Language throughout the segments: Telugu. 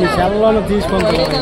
మీ సెలవులను తీసుకుంటున్నారు.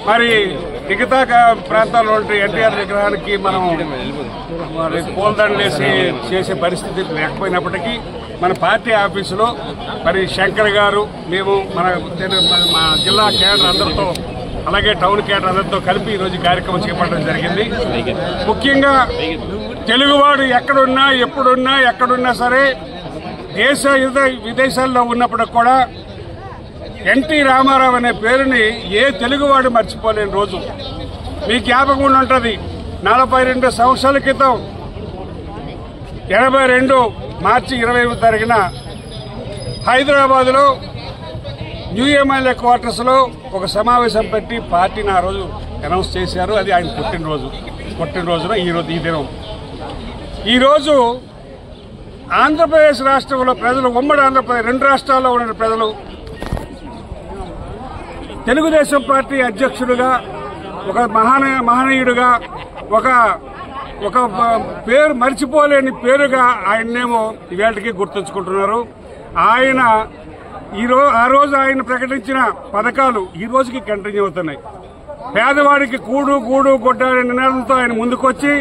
మరి మిగతా ప్రాంతాల్లో ఎన్టీఆర్ విగ్రహానికి మనం పూలదండలేసి చేసే పరిస్థితి లేకపోయినప్పటికీ మన పార్టీ ఆఫీసులో మరి శంకర్ గారు మేము మన జిల్లా కేడర్ అందరితో అలాగే టౌన్ కేడర్ అందరితో కలిపి ఈరోజు కార్యక్రమం చేపట్టడం జరిగింది. ముఖ్యంగా తెలుగువాడు ఎక్కడున్నా ఎప్పుడున్నా ఎక్కడున్నా సరే దేశ విదేశాల్లో ఉన్నప్పుడు కూడా ఎన్టీ రామారావు అనే పేరుని ఏ తెలుగువాడు మర్చిపోలేని రోజు. మీ జ్ఞాపకం ఉంటుంది, 42 సంవత్సరాల క్రితం 82 మార్చి 20వ తారీఖున హైదరాబాద్లో న్యూ ఎమ్మెల్యే క్వార్టర్స్లో ఒక సమావేశం పెట్టి పార్టీని ఆ రోజు అనౌన్స్ చేశారు. అది ఆయన పుట్టినరోజున ఈ దినం. ఈరోజు ఆంధ్రప్రదేశ్ రాష్ట్రంలో ప్రజలు, ఉమ్మడి ఆంధ్రప్రదేశ్ 2 రాష్ట్రాల్లో ఉన్న ప్రజలు తెలుగుదేశం పార్టీ అధ్యక్షుడిగా, ఒక మహనీయుడిగా, ఒక పేరు మర్చిపోలేని పేరుగా ఆయన్నేమో ఇవాళకి గుర్తుంచుకుంటున్నారు. ఆయన ఆ రోజు ఆయన ప్రకటించిన పథకాలు ఈ రోజుకి కంటిన్యూ అవుతున్నాయి. పేదవాడికి కూడు గూడు గుడ్డ అనే నినాదంతో ఆయన ముందుకొచ్చి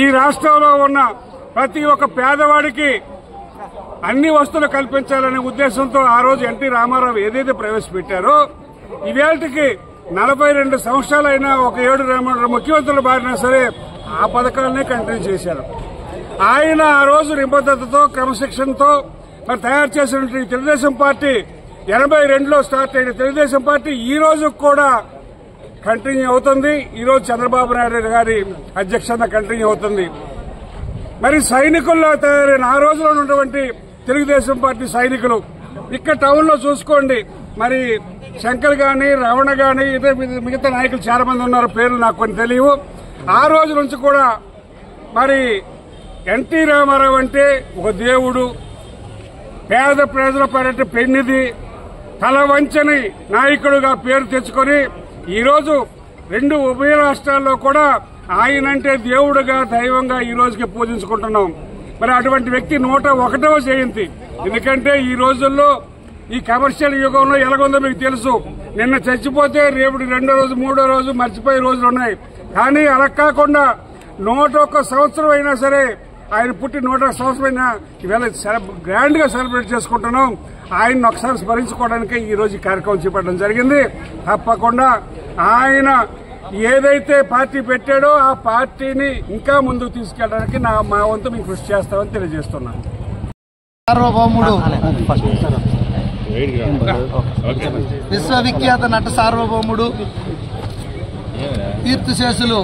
ఈ రాష్ట్రంలో ఉన్న ప్రతి ఒక్క పేదవాడికి అన్ని వస్తువులు కల్పించాలనే ఉద్దేశంతో ఆ రోజు ఎన్టీ రామారావు ఏదైతే ప్రవేశపెట్టారో ఇవాళకి 42 సంవత్సరాలైనా ఒక 7 ముఖ్యమంత్రులు బారినా సరే ఆ పథకాలనే కంటిన్యూ చేశారు. ఆయన ఆ రోజు నిబద్ధతతో క్రమశిక్షణతో మరి తయారు చేసినటువంటి తెలుగుదేశం పార్టీ 82లో స్టార్ట్ అయిన తెలుగుదేశం పార్టీ ఈ రోజు కూడా కంటిన్యూ అవుతుంది. ఈ రోజు చంద్రబాబు నాయుడు గారి అధ్యక్షత కంటిన్యూ అవుతుంది. మరి సైనికుల్లో తయారైన ఆ రోజులో ఉన్నటువంటి తెలుగుదేశం పార్టీ సైనికులు ఇక్కడ టౌన్ లో చూసుకోండి. మరి శంకర్ గాని, రమణ గాని, ఇదే మిగతా నాయకులు చాలా మంది ఉన్నారు, పేర్లు నాకు కొన్ని తెలియవు. ఆ రోజు నుంచి కూడా మరి ఎన్టీ రామారావు అంటే ఒక దేవుడు, పేద ప్రజల పర్యటన పెన్నిది, తల వంచని నాయకుడుగా పేరు తెచ్చుకొని ఈరోజు 2 ఉభయ రాష్ట్రాల్లో కూడా ఆయనంటే దేవుడుగా, దైవంగా ఈ రోజుకి పూజించుకుంటున్నాం. మరి అటువంటి వ్యక్తి 101వ జయంతి. ఎందుకంటే ఈ రోజుల్లో ఈ కమర్షియల్ యుగంలో ఎలాగుందో మీకు తెలుసు. నిన్న చచ్చిపోతే రేపు 2వ రోజు 3వ రోజు మర్చిపోయే రోజులు ఉన్నాయి. కానీ అలా కాకుండా 101 సంవత్సరం అయినా సరే, ఆయన పుట్టి 101 సంవత్సరం అయినా ఇవాళ గ్రాండ్ గా సెలబ్రేట్ చేసుకుంటున్నాం. ఆయన్ని ఒకసారి స్మరించుకోవడానికి ఈ రోజు ఈ కార్యక్రమం చేపట్టడం జరిగింది. తప్పకుండా ఆయన ఏదైతే పార్టీ పెట్టాడో ఆ పార్టీని ఇంకా ముందుకు తీసుకెళ్ళడానికి మా వంతు మేము కృషి చేస్తామని తెలియజేస్తున్నాను. సార్వభౌముడు, విశ్వవిఖ్యాత నట సార్వభౌముడు, కీర్తిశేషులు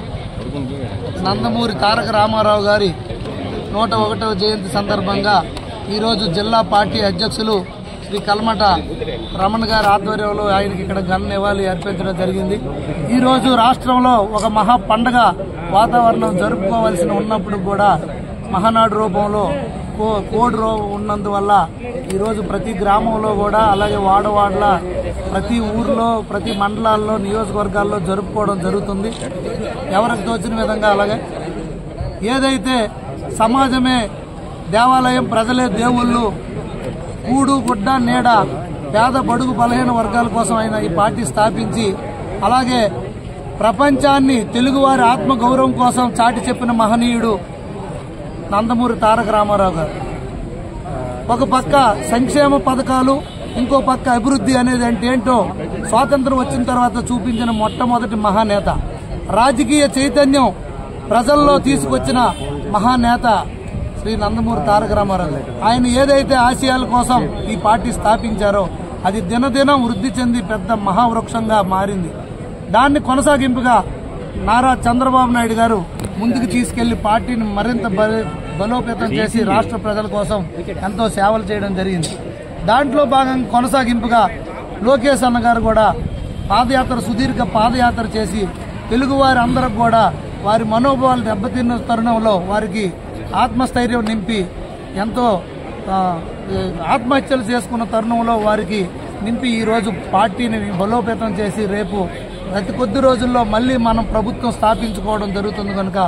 నందమూరి తారక రామారావు గారి 101వ జయంతి సందర్భంగా ఈరోజు జిల్లా పార్టీ అధ్యక్షులు శ్రీ కల్మట రమణ గారి ఆధ్వర్యంలో ఆయనకి ఇక్కడ ఘన నివాళి అర్పించడం జరిగింది. ఈరోజు రాష్ట్రంలో ఒక మహా పండగ వాతావరణం జరుపుకోవాల్సి ఉన్నప్పుడు కూడా మహానాడు రూపంలో కోడ్ ఉన్నందువల్ల ఈరోజు ప్రతి గ్రామంలో కూడా, అలాగే వాడవాడల ప్రతి ఊర్లో, ప్రతి మండలాల్లో, నియోజకవర్గాల్లో జరుపుకోవడం జరుగుతుంది. ఎవరికి తోచిన విధంగా. అలాగే ఏదైతే సమాజమే దేవాలయం, ప్రజలే దేవుళ్ళు, కూడు గుడ్డ నీడ, పేద బడుగు బలహీన వర్గాల కోసం ఆయన ఈ పార్టీ స్థాపించి, అలాగే ప్రపంచాన్ని తెలుగువారి ఆత్మగౌరవం కోసం చాటి చెప్పిన మహనీయుడు నందమూరి తారక రామారావు గారు. ఒక పక్క సంక్షేమ పథకాలు, ఇంకో పక్క అభివృద్ధి అనేది అంటే ఏంటో స్వాతంత్రం వచ్చిన తర్వాత చూపించిన మొట్టమొదటి మహానేత. రాజకీయ చైతన్యం ప్రజల్లో తీసుకొచ్చిన మహానేత శ్రీ నందమూరి తారక రామారావు. ఆయన ఏదైతే ఆశయాల కోసం ఈ పార్టీ స్థాపించారో అది దినదినం వృద్ధి చెంది పెద్ద మహావృక్షంగా మారింది. దాన్ని కొనసాగింపుగా నారా చంద్రబాబు నాయుడు గారు ముందుకు తీసుకెళ్లి పార్టీని మరింత బలోపేతం చేసి రాష్ట్ర ప్రజల కోసం ఎంతో సేవలు చేయడం జరిగింది. దాంట్లో భాగంగా కొనసాగింపుగా లోకేష్ అన్న గారు కూడా పాదయాత్ర, సుదీర్ఘ పాదయాత్ర చేసి తెలుగువారి అందరికి కూడా వారి మనోభావాలు దెబ్బతిన్న తరుణంలో వారికి ఆత్మస్థైర్యం నింపి, ఎంతో ఆత్మహత్యలు చేసుకున్న తరుణంలో వారికి నింపి ఈరోజు పార్టీని బలోపేతం చేసి రేపు అతి కొద్ది రోజుల్లో మళ్ళీ మనం ప్రభుత్వం స్థాపించుకోవడం జరుగుతుంది. కనుక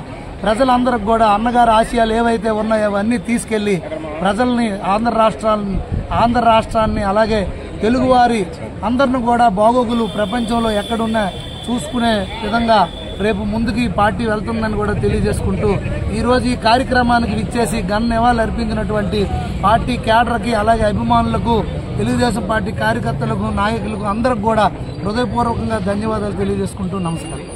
ప్రజలందరికి కూడా అన్నగారి ఆశయాలు ఏవైతే ఉన్నాయో అవన్నీ తీసుకెళ్లి ప్రజల్ని, ఆంధ్ర రాష్ట్రాన్ని అలాగే తెలుగువారి అందరిని కూడా బాగోగులు ప్రపంచంలో ఎక్కడున్నా చూసుకునే విధంగా రేపు ముందుకు ఈ పార్టీ వెళ్తుందని కూడా తెలియజేసుకుంటూ ఈరోజు ఈ కార్యక్రమానికి విచ్చేసి ఘన నివాళులు అర్పించినటువంటి పార్టీ క్యాడర్కి అలాగే అభిమానులకు, తెలుగుదేశం పార్టీ కార్యకర్తలకు, నాయకులకు అందరికి కూడా హృదయపూర్వకంగా ధన్యవాదాలు తెలియజేసుకుంటూ నమస్కారం.